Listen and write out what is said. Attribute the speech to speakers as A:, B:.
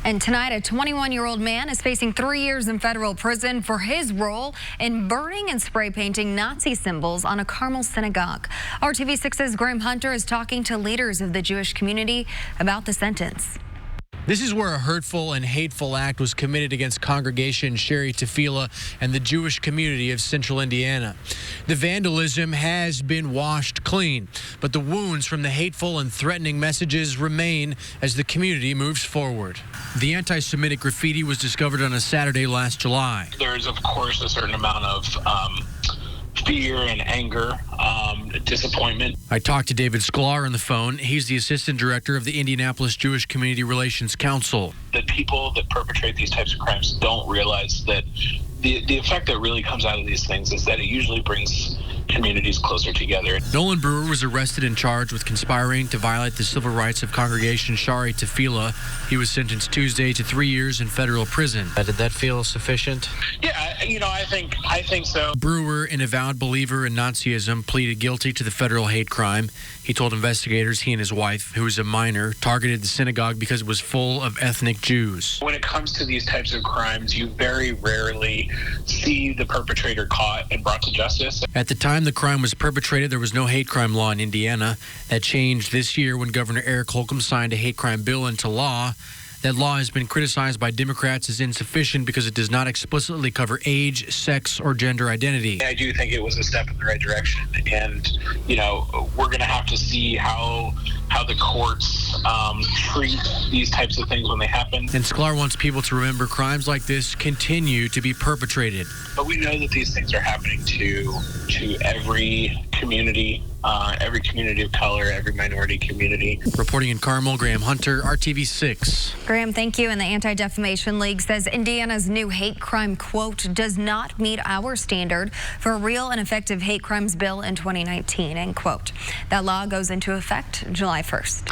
A: And tonight, a 21-year-old man is facing 3 years in federal prison for his role in burning and spray painting Nazi symbols on a Carmel synagogue. RTV6's Graham Hunter is talking to leaders of the Jewish community about the sentence.
B: This is where a hurtful and hateful act was committed against congregation Sherry Tefillah and the Jewish community of central Indiana. The vandalism has been washed clean, but the wounds from the hateful and threatening messages remain as the community moves forward. The anti-Semitic graffiti was discovered on a Saturday last July.
C: There's, of course, a certain amount of fear and anger, disappointment.
B: I talked to David Sklar on the phone. He's the assistant director of the Indianapolis Jewish Community Relations Council.
C: The people that perpetrate these types of crimes don't realize that the effect that really comes out of these things is that it usually brings communities closer together.
B: Nolan Brewer was arrested and charged with conspiring to violate the civil rights of congregation Shari Tefillah. He was sentenced Tuesday to 3 years in federal prison. Did that feel sufficient?
C: Yeah, I think so.
B: Brewer, an avowed believer in Nazism, pleaded guilty to the federal hate crime. He told investigators he and his wife, who was a minor, targeted the synagogue because it was full of ethnic Jews.
C: When it comes to these types of crimes, you very rarely see the perpetrator caught and brought to justice.
B: At the time the crime was perpetrated, there was no hate crime law in Indiana. That changed this year when Governor Eric Holcomb signed a hate crime bill into law. That law has been criticized by Democrats as insufficient because it does not explicitly cover age, sex, or gender identity.
C: I do think it was a step in the right direction, and we're going to have to see how the courts treat these types of things when they happen.
B: And Sklar wants people to remember crimes like this continue to be perpetrated.
C: But we know that these things are happening to every community of color, every minority community.
B: Reporting in Carmel, Graham Hunter, RTV6.
A: Graham, thank you. And the Anti-Defamation League says Indiana's new hate crime, quote, does not meet our standard for a real and effective hate crimes bill in 2019, end quote. That law goes into effect July 1st.